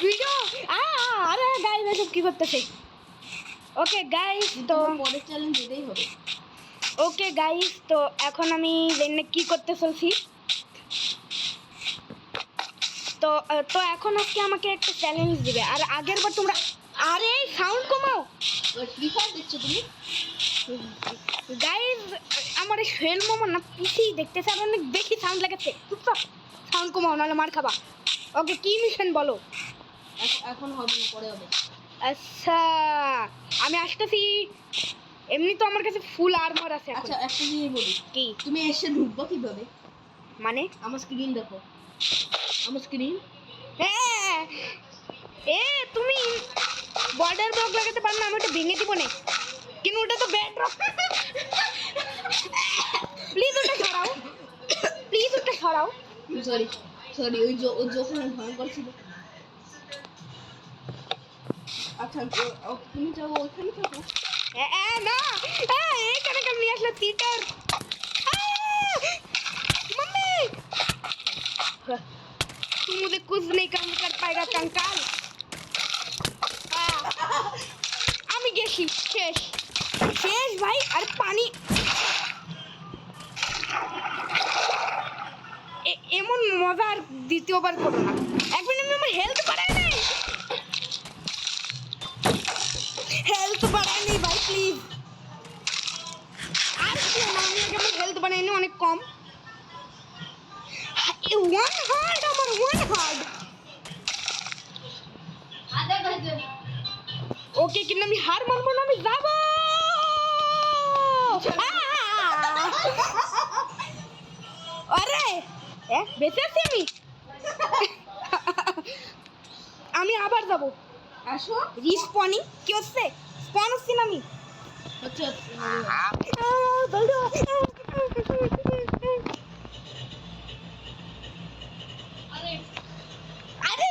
Video আরে guys এসব কি করতেছে? ওকে গাইস, তো পরের চ্যালেঞ্জ এটাই হবে। ওকে গাইস, তো এখন আমি জানি কি করতে চলছি। তো তো এখন আজকে আমাকে একটা চ্যালেঞ্জ দিবে। আর আগের বার তোমরা আরে সাউন্ড কমাও ফ্রি ফায়ার দেখছো তুমি? গাইস, আমার এই সোহেল মামা না পিসি দেখতেছে আর অনেক বেশি সাউন্ড লাগাচ্ছে। চুপচাপ সাউন্ড কমাও, নাহলে মার খাবা। ওকে, কি মিশন বলো? এখন হবে না, পরে হবে। আচ্ছা, আমি আসতেছি। এমনি তো আমার কাছে ফুল আর্মার আছে এখন। আচ্ছা, একটা জিনিস বলি, কি তুমি এসে ঢুকবো কিভাবে? মানে? আমার স্ক্রিন দেখো, আমার স্ক্রিন। এ তুমি বর্ডার ব্লক লাগাতে পারো না? আমি ওটা ভেঙে দিব না, কিন্তু ওটা তো ব্যাড ড্রপ। প্লিজ ওটা সরাও, প্লিজ ওটা সরাও। সরি সরি, ওই যখন ভয়ঙ্কর ছিল। আচ্ছা, তুমি যাবো ওইখানে থাকো। না, এখানে কেন নিয়ে আসলে থিয়েটার? मम्मी तू मुझे कुछ नहीं काम कर पाएगा कंकाल। আমি গেছি, শেষ শেষ ভাই। আর পানি এমন মজা আর দ্বিতীয়বার করো না। একবার আমি আমার হেলথ বাড়াই নাই, হেলথ বাড়াই নেই ভাই, প্লিজ। আর কি না, আমি আগে আমার হেলথ বাড়াই নি, অনেক কম। ওয়ান হার্ড, আমার ওয়ান হার্ড। ওকে, কিন্তু আমি হার মানবো না, আমি যাবো। আরে বেঁচে আছি আমি। আমি আবার যাবো। আসো। রিস্পনিং কি হচ্ছে? স্পন হচ্ছি না আমি। আচ্ছা, আরে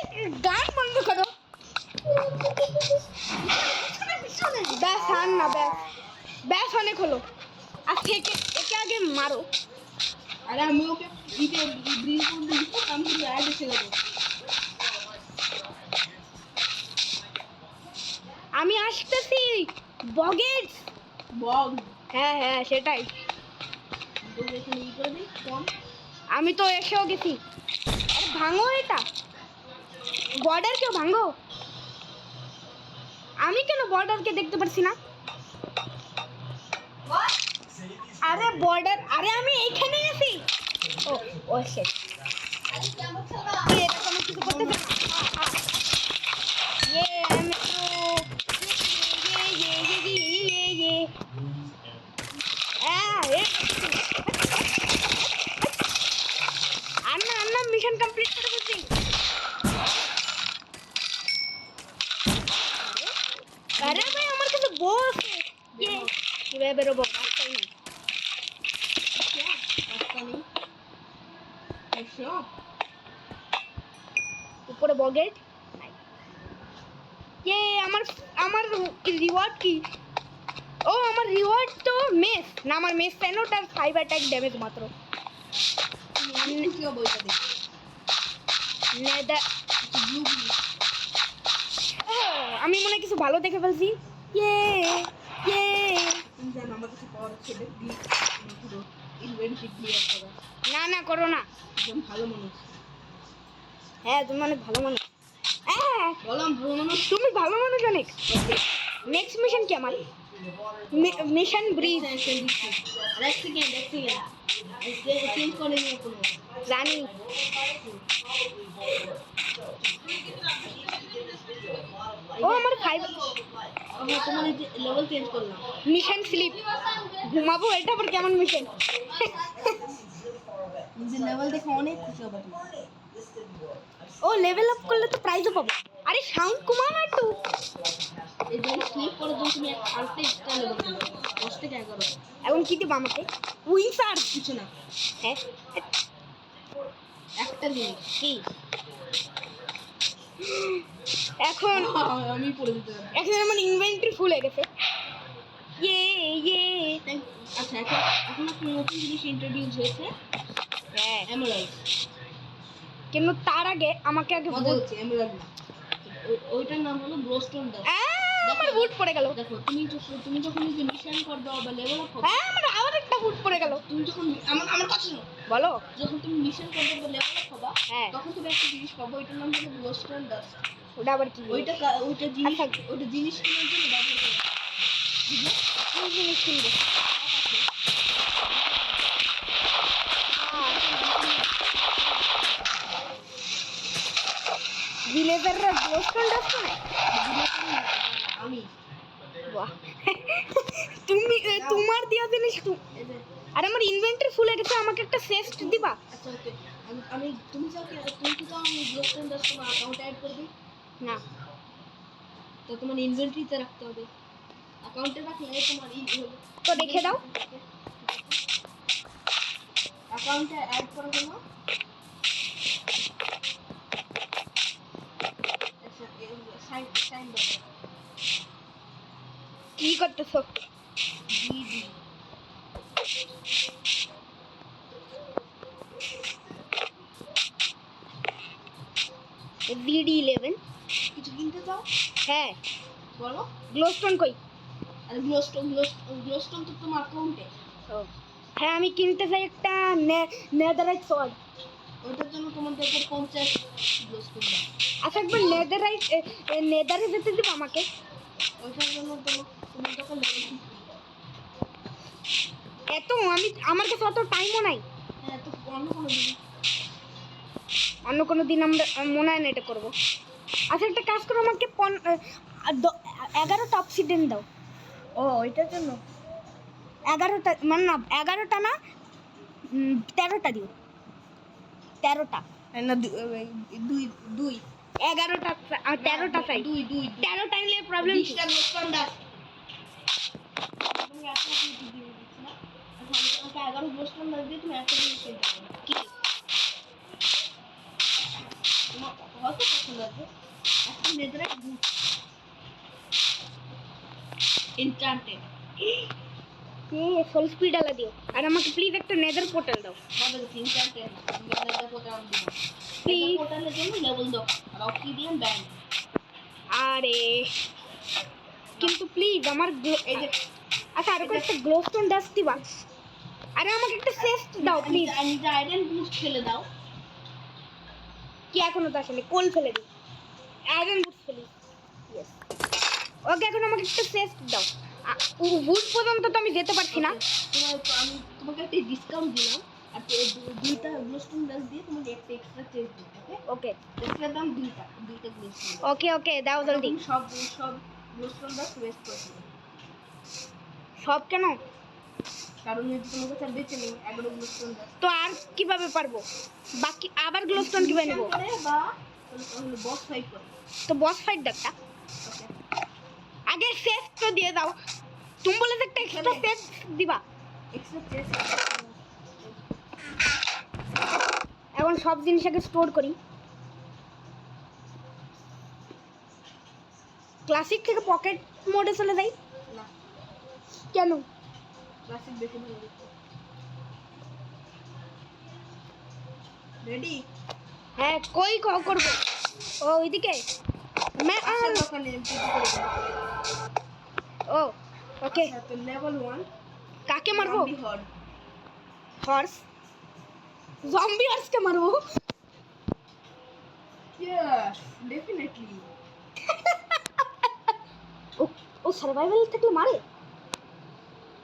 গান বন্ধ করো। ব্যাস আর না, ব্যাস ব্যাস অনেক হলো। আজকে একে আগে মারো। আরে আমি ওকে ইতে ব্রিজ করতে দিচ্ছি, আমি কিন্তু অ্যাড এসে যাবো। আমি আসতেছি বগেট। বল। হ্যাঁ হ্যাঁ, সেটাই। তো এখানে ই করে দিই কম। আমি তো এসেও গেছি। আরে ভাঙো এটা, বর্ডার কেউ ভাঙো। আমি কেন বর্ডারকে দেখতে পাচ্ছি না? আরে বর্ডার, আরে আমি এইখানে আছি। ও ও শেট, এটা কোনো কিছু করতে পারবে না। আমি তো আন্না মিশন কমপ্লিট করে ফেলছি। আরে ভাই, আমার কাছে বউ আছে। কিভাবে বেরোবো? রাস্তায় নেই। রাস্তা নেই। এসো। উপরে বগেট নাই। আমার আমার রিওয়ার্ড কি? ও আমার রিওয়ার্ড তো মেস না, আমার মেস পেন, ওটার 5 অ্যাটাক ড্যামেজ মাত্র। কি বইটা দেখ। Nether blue blue. আমি মনে হয় কিছু ভালো দেখে ফেলছি। তুমি জানো আমার কাছে পাওয়ার ছেলে দিয়ে পুরো ইনভেন্টরি ক্লিয়ার করা। না না, করো না। একদম ভালো মানুষ। হ্যাঁ, তুমি অনেক ভালো মানুষ। হ্যাঁ, বললাম ভালো মানুষ। তুমি ভালো মানুষ অনেক। নেক্সট মিশন কি আমার? Mission bridge. এক সেকেন্ড চেঞ্জ করে নিয়ে করবো। জানি। ও আমার 5 আমরা তোমার লেভেল চেঞ্জ করলাম। Mission sleep. ঘুমাবো, এটা আবার কেমন মিশন? নিজের লেভেল দেখে অনেক খুশি হবে। ও লেভেল আপ করলে তো প্রাইজও পাবো। আরে সাউন্ড কমাও না একটু। এই যে স্লিপ করে যখন তুমি আরেকটা এক্সট্রা লেভেল করবে 10 থেকে 11। এখন কি দেবো আমাকে? উইন্সার কিছু না, হ্যাঁ, একটা জিনিস কি এখন? আমি পড়ে দিতে পারবো। এখন আমার ইনভেন্টরি ফুল হয়ে গেছে। আচ্ছা, এখন একটা নতুন জিনিস ইন্ট্রোডিউস হয়েছে। হ্যাঁ, এমারাল্ড। কিন্তু তার আগে আমাকে আগে মজা হচ্ছে এমরাল্ড না। ওইটার নাম হলো গ্লোস্টোন ডাস্ট। আমার বুট পড়ে গেল। দেখো তুমি যখন এই যে মিশন করবে বা লেভেল আপ হবে, আমার আবার একটা বুট পড়ে গেল। তুমি যখন আমার কথা শোনো, বলো। যখন তুমি মিশন করবে বা লেভেল আপ হবা, হ্যাঁ। তখন তুমি একটা জিনিস পাবো, ওইটার নাম হলো গ্লোস্টোন ডাস্ট। ওটা আবার কি? ওইটা জিনিস কেনার জন্য ব্যবহার করে। বুঝলে? কি জিনিস কিনবো? ভিলেজাররা গ্লোস্টোন ডাস্ট না? আমি বাহ। তুমি তোমার দেওয়া জিনিস এই যে আর আমার ইনভেন্টরি ফুল হয়ে গেছে, আমাকে একটা সেস্ট দিবা? আচ্ছা ওকে, আমি তুমি কি চাও আমি গ্লোস্টোন ডাস্ট তোমার অ্যাকাউন্টে অ্যাড করে দিই? না। তো তোমার ইনভেন্টরিতে রাখতে হবে। অ্যাকাউন্টে রাখলে তোমার তো রেখে দাও। অ্যাকাউন্টে অ্যাড করার জন্য আচ্ছা সাইন দাও। কি করতেছো? GD VD11। কিছু কিনতে চাও? হ্যাঁ। বলো। গ্লোস্টোন কই? আর গ্লোস্টোন তো তোমার অ্যাকাউন্টে। হ্যাঁ, আমি কিনতে চাই একটা নেদারাইট সর্ড। ওইটার জন্য তোমাদেরকে 50 গ্লোস্টোন দাও। আচ্ছা, একবার নেদারে যেতে দিবা আমাকে? ওইটার জন্য তোমার তখন লেভেল 50। আমার কাছে অত টাইমও নাই। হ্যাঁ, তো অন্য কোনো দিন অন্য কোনো দিন আমরা মনে হয় না এটা করবো। আচ্ছা, একটা কাজ করো, আমাকে 11টা অক্সিডেন্ট দাও। ও ওইটার জন্য 11টা মানে না, 11টা না, 13টা দিও। 13টা না দুই 11টা 13টা চাই। দুই 13টা নিলে প্রবলেম কি? 20টা গ্লোস্টোন ডাস্ট। তুমি একটা দিয়ে দিচ্ছি না। এখন আমাকে 11 গ্লোস্টোন ডাস্ট দিয়ে তুমি একটা জিনিস কিনতে পারবে। কি? তোমার হয়তো পছন্দ আছে একটা নেদারাইট বুট এনচান্টেড। কে ফুল স্পিড আলা দিও। আর আমাকে প্লিজ একটা নেদার পোর্টাল দাও। আমাদের এনচান্টেড নেদার পোর্টাল দিই। Please. নেদার পোর্টালের জন্য লেভেল দাও আর অবসিডিয়ান ব্যান্ড। আরে কিন্তু প্লিজ আমার এই যে আচ্ছা, আর একটা গ্লোস্টোন ডাস্ট দিবা? আরে আমাকে একটা সেস্ট দাও প্লিজ। আমি যে আয়রন বুস্ট ফেলে দাও। কি এখনো তো আসলে কোল ফেলে দিই, আয়রন বুট ফেলি। ইয়েস। ওকে, এখন আমাকে একটা সেস্ট দাও। বুট পর্যন্ত তো আমি যেতে পারছি না। আমি তোমাকে একটা ডিসকাউন্ট দিলাম আর দুইটা গ্লোস্টোন ডাস্ট দিয়ে তোমাকে একটা এক্সট্রা চেঞ্জ দিই। ওকে, ওকে এক্সট্রা দাম দুইটা গ্লোস্টোন। ওকে দাও জলদি। সব গ্লোস্টোন ডাস্ট ওয়েস্ট করে দিবে। সব কেন? কারণ যদি তোমার কাছে বেঁচে নেই 11 গ্লোস্টোন ডাস্ট তো আর কিভাবে পারবো? বাকি আবার গ্লোস্টোন কিভাবে নেবো? করে বা বস ফাইট করে। তো বস ফাইট দেখা ওকে, আগে সেস্ট তো দিয়ে দাও। তুমি বলে যে একটা এক্সট্রা সেস্ট দিবা। Extra change. এখন সব জিনিস আগে স্টোর করি। ক্লাসিক থেকে পকেট মোডে চলে যাই। না, কেন? ক্লাসিক বেশি ভালো দেখতে। রেডি? হ্যাঁ, কই করবো? ও ওইদিকে আসল দোকানে এমপি করে দাও। ও ওকে। আচ্ছা, তো লেভেল 1 কাকে মারবো? Zombie horde. হর্স? জম্বি হর্সকে মারবো? Yes, definitely. ও সার্ভাইভাল থাকলে মারে?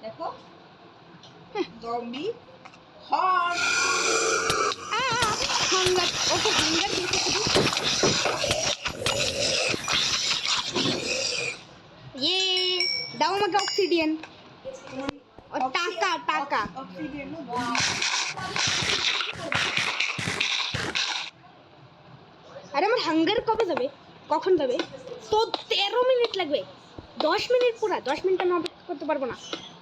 দেখো, zombie horde. Hunger. Okay, hunger দিয়েছে শুধু। ইয়ে, দাও আমাকে অক্সিডিয়ান। ও টাকা। অক্সিডিয়ান। আরে আমার হাঙ্গার কবে যাবে? কখন যাবে? তো 13 मिनट लगবে। 10 मिनट पूरा 10 मिनट में अपेक्षा करते पारबो ना।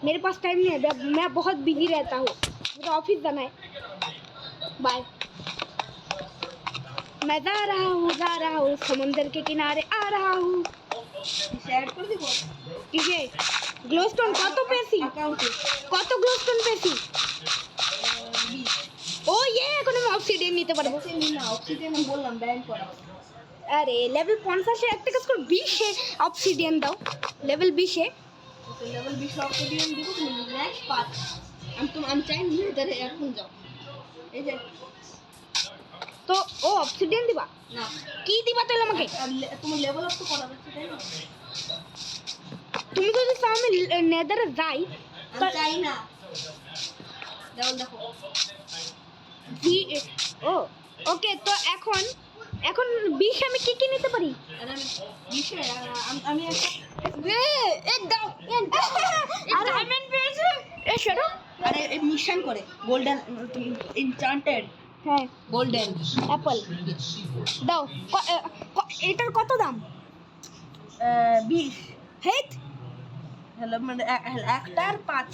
मेरे पास टाइम नहीं है, मैं बहुत बिजी रहता हूँ, मुझे ऑफिस जाना है। बाय। मैं जा रहा हूँ समुंदर के किनारे आ रहा हूँ। শেয়ার করে দিব। কিসে? গ্লোস্টোন কত পেয়েছি? অ্যাকাউন্টে কত গ্লোস্টোন পেয়েছি? 20। ও ইয়ে, এখন আমি অবসিডিয়ান নিতে পারবো। না অক্সিজেন আমি বললাম ব্যান করা। আরে লেভেল 50-এ একটা কাজ করো, 20-এ অবসিডিয়ান দাও, লেভেল 20-এ। তো লেভেল 20 অক্সিজেন দিব, তুমি ম্যাক্স 5। আমি চাই নেদারে এখন যাও। এই যে তো ও অবসিডিয়ান দিবা? না, কি দিবা তাহলে আমাকে? তোমার লেভেল আপ তো করা যাচ্ছে তাই না? তুমি যদি চাও আমি নেদারে যাই, আমি চাই না। লেভেল দেখো। ও ওকে, তো এখন 20 আমি কি কি নিতে পারি? আর আমি 20 আমি একটা দাও আর ডায়মন্ড পেয়েছে। সরো। আরে এই মিশন করে গোল্ডেন এনচান্টেড হ্যাঁ, গোল্ডেন অ্যাপল দাও। এটার কত দাম? 20। হেট, হ্যালো মানে একটার 5।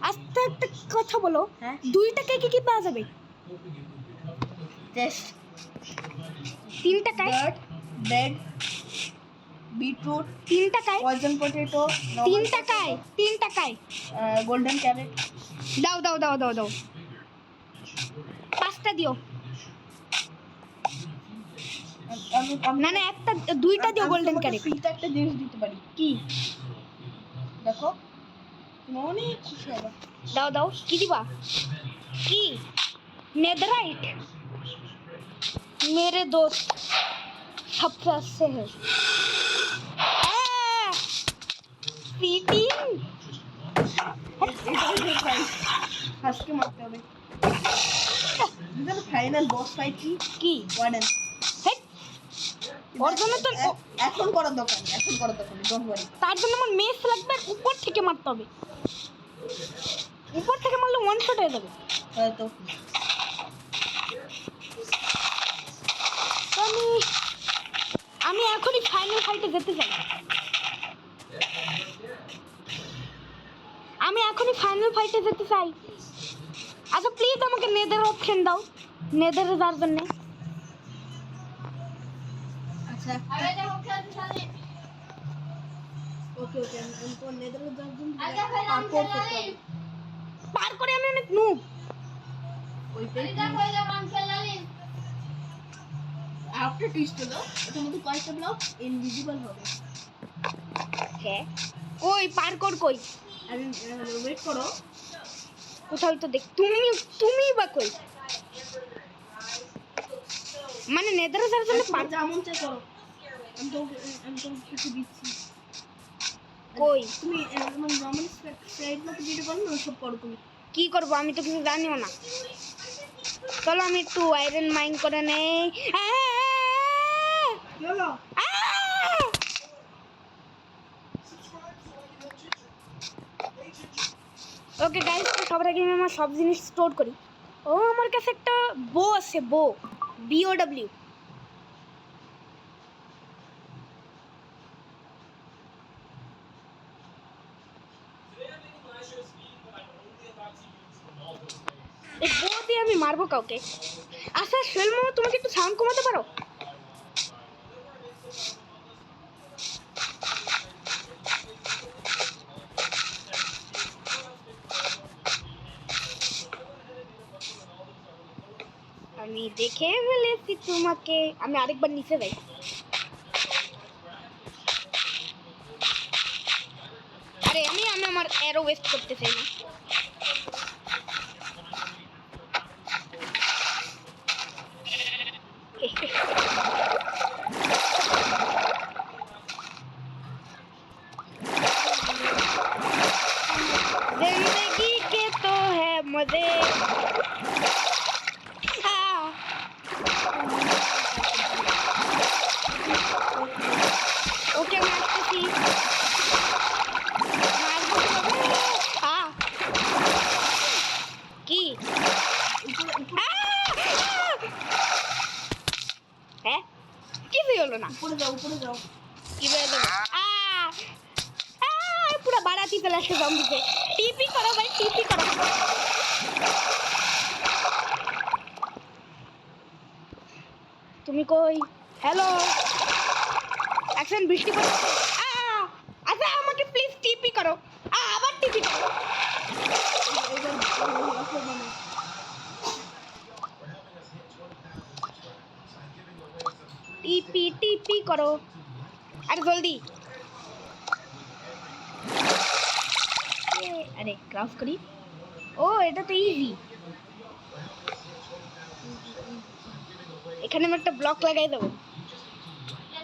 আস্তে একটা কথা বলো, হ্যাঁ 2 টাকায় কি কি পাওয়া যাবে? টেস্ট 3 টাকায়? ব্রেড বিটরুট 3 টাকায়? পয়জন পটেটো 3 টাকায়? 3 টাকায়? Golden carat. দাও দাও দাও দাও দাও, 5টা দিও। না না, একটা 2টা দিও গোল্ডেন ক্যারেট। ফ্রিতে একটা জিনিস দিতে পারি, কি? দেখো তুমি অনেক খুশি হবে। দাও দাও, কি দিবা? কি? नेदराइट मेरे दोस्त सबसे अच्छे है। सीटिंग আজকে মারতে হবে। ফাইনাল বস ফাইট কি ওয়ার্ডেন। হেট, ওর জন্য তো এখন করার দরকার নেই, এখন করার দরকার নেই, ডোন্ট ওয়ারি। তার জন্য আমার মেস লাগবে, আর উপর থেকে মারতে হবে। উপর থেকে মারলে ওয়ান শট হয়ে যাবে। তো তো আমি এখনই ফাইনাল ফাইটে যেতে চাই। আমি এখনই ফাইনাল ফাইটে যেতে চাই। আচ্ছা প্লিজ আমাকে নেদার অপশন দাও, নেদারে যাওয়ার জন্য। আচ্ছা ওকে ওকে, আমি তো নেদারে যাওয়ার জন্য পারপোর্ট করতে হবে। পার করে আমি অনেক নুব। ওইটাই আফটার টুইস্ট হলো এটার মধ্যে কয়েকটা ব্লক ইনভিজিবল হবে। হ্যাঁ, কই পার কর, কই? আমি ওয়েট করো, কোথাও তো দেখ। তুমি বা কই? মানে নেদারে যাওয়ার জন্য পার যেমন চাই করো। আমি তো কিছু দিচ্ছি। কই? তুমি মানে নর্মাল সাইড মতো যেটা করো না সব করো তুমি। কি করবো আমি তো কিছু জানিও না। চলো আমি একটু আয়রন মাইন করে নেই। কি হলো? ওকে গাইস, তো সবার আগে আমি আমার সব জিনিস স্টোর করি। ও আমার কাছে একটা বো আছে, BOW। এই বো দিয়ে আমি মারবো কাউকে। আচ্ছা সোহেল মামা, তোমাকে একটু সাউন্ড কমাতে পারো? আমি দেখে ফেলেছি তোমাকে। আমি আরেকবার নিচে যাই। আরে আমি আমার অ্যারো ওয়েস্ট করতে চাই না। जिंदगी के तो है मजे। ওকে আমি আসতেছি। কি? হ্যাঁ, কিছুই হলো না। উপরে যাও উপরে যাও। কি বলে দেবো? পুরো বাড়াতি চলে আসে জম্বিতে। টিপি করো ভাই, টিপি করো। তুমি কই? হ্যালো, এখন বৃষ্টি পড়ছে। আচ্ছা আমাকে প্লিজ টিপি করো। আবার টিপি করো। টিপি করো আরে জলদি আরে ক্রাফট করি ও এটা তো ইজি এখানে আমি একটা ব্লক লাগাই দেবো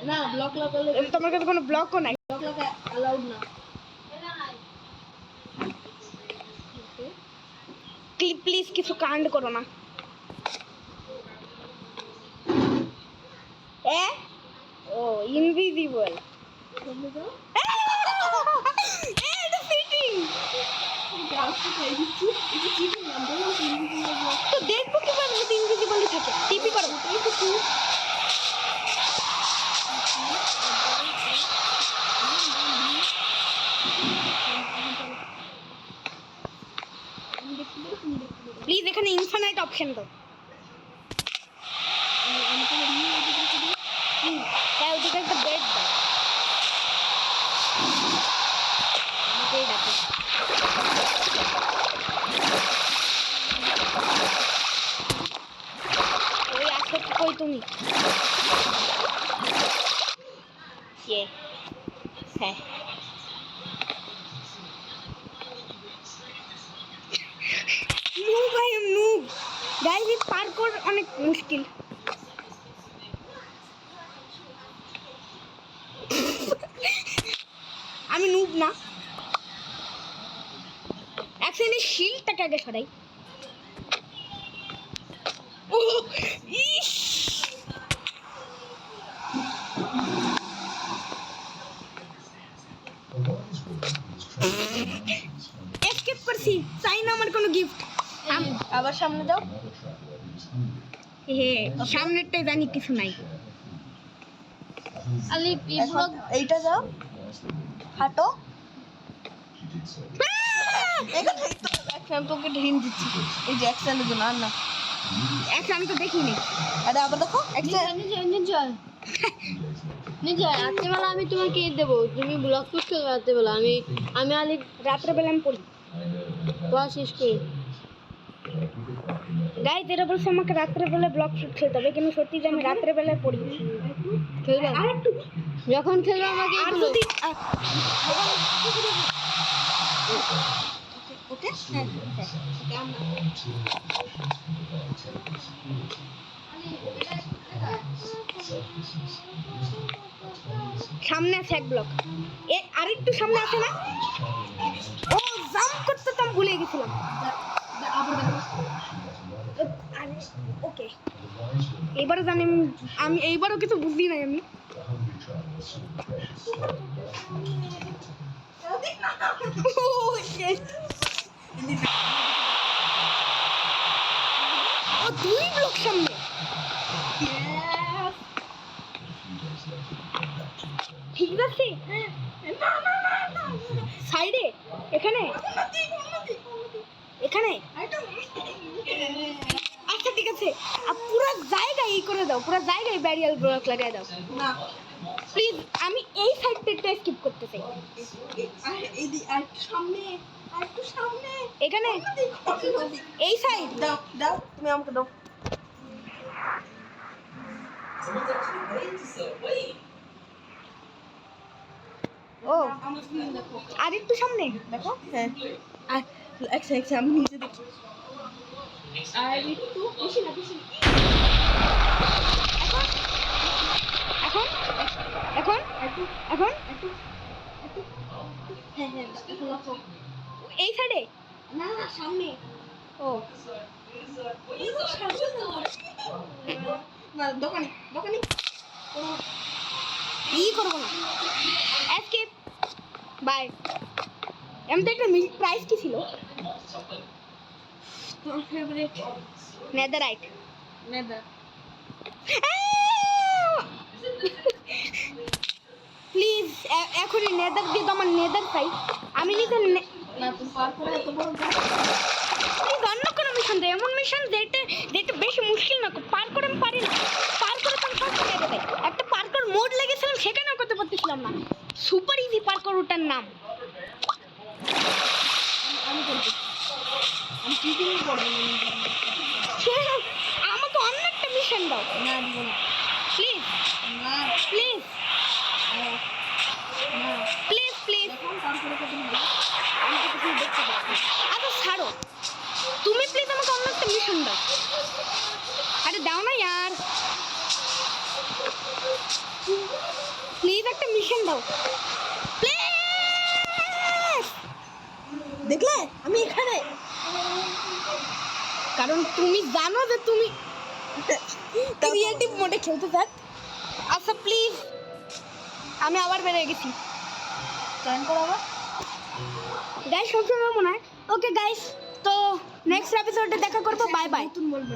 না ব্লক লাগালে তোমার কাছে কোনো ব্লকও নাই ব্লক লাগা অ্যালাউড না প্লিজ কিছু কাণ্ড করো না এ ও ইনভিজিবল সামনে যাও এটা ফিটিং গ্রাফকে খাই দিচ্ছি এটা চিটিং না বলো ইনভিজিবল ব্লক তো দেখবো কিভাবে এটা ইনভিজিবলই থাকে টিপি করো এই তো কি প্লিজ এখানে ইনফিনিট অপশন দাও তাই ওদিকে একটা বেড দাও আমাকেই ডাকো ওই আসো কই তুমি হ্যাঁ noob I am noob guys এই পার্কোর অনেক মুশকিল আমি নুব না অ্যাকচুয়ালি শিলটাকে আগে সরাই ও ইস এসকেপ করছি চাই না আমার কোনো গিফট আবার সামনে যাও হে সামনেরটাই জানি কিছু নাই আলি এইটা যাও হাঁটো এখানে আমি তোকে হিন্ট দিচ্ছি এই যে অ্যাকশনের জন্য আর না এখন আমি তো দেখিনি আরে আবার দেখো নিজে রাত্রেবেলা আমি তোমাকে দেবো তুমি ব্লগ করতে রাত্রেবেলা আমি আলি রাত্রেবেলা আমি পড়ি পড়া শেষ করি গাইজ এরা বলছে আমাকে রাত্রেবেলা ব্লগ শুট খেলতে হবে কিন্তু সত্যি যে আমি রাত্রেবেলায় পড়ি খেলবে যখন খেলবে আমাকে আর বলো। যদি ওকে হ্যাঁ সামনে আছে এক ব্লক এ আরেকটু সামনে আছে না ও জাম্প করতে তো আমি ভুলে গেছিলাম আবার দেখো আরে ওকে এবারে জানি আমি এইবারও কিছু বুঝি নাই আমি Oh, shit. ও দুই ব্লক সামনে ঠিক আছে সাইডে এখানে এখানে আচ্ছা ঠিক আছে পুরো জায়গায় এই করে দাও পুরো জায়গায় ব্যারিয়ার ব্লক লাগাই দাও না প্লিজ আমি এই সাইডটা স্কিপ করতে চাই আর এই আর সামনে আর একটু সামনে এখানে এই সাইড দাও দাও তুমি আমাকে দাও ও আমার স্ক্রিন দেখো আর একটু সামনে দেখো হ্যাঁ আর এক আমি নিচে দেখি আর একটু বেশি না বেশি এখন এখন একটু এখন একটু একটু হ্যাঁ হ্যাঁ এখন রাখো এই সাইডে না না সামনে ও না দোকানে দোকানে কোনো ই করবো না এসকেপ বাই এমন একটা প্রাইস কি ছিল তোমার ফেভারিট নেদারাইট নেদার প্লিজ এখনই নেদার দিয়ে তো আমার নেদার চাই আমি নিজে না তুমি পার করে এত বড় গাছ প্লিজ অন্য কোনো মিশন দেয় এমন মিশন যেটা বেশি মুশকিল না পার করে আমি পারি না পার করে তো আমি সব কেটে দেয় একটা পার্কর মোড লেগেছিলাম সেখানেও করতে পারতেছিলাম না সুপার ইজি পার্কর ওটার নাম আমি করব আমি চিটিং করব আমাকে অন্য একটা মিশন দাও না দিব না প্লিজ না প্লিজ না প্লিজ প্লিজ এখন তারপরে কত হবে আমি তো কিছু দেখতে পাচ্ছি আচ্ছা ছাড়ো তুমি প্লিজ আমাকে অন্য একটা মিশন দাও আরে দাও না यार প্লিজ একটা মিশন দাও প্লিজ দেখলে আমি এখানে কারণ তুমি জানো যে তুমি ক্রিয়েটিভ মোডে খেলতে থাক আচ্ছা প্লিজ আমি আবার বেরিয়ে গেছি জয়েন করো আবার গাইস সবসময় মনে হয় ওকে গাইস তো নেক্সট এপিসোডে দেখা করবো বাই বাই নতুন বলবো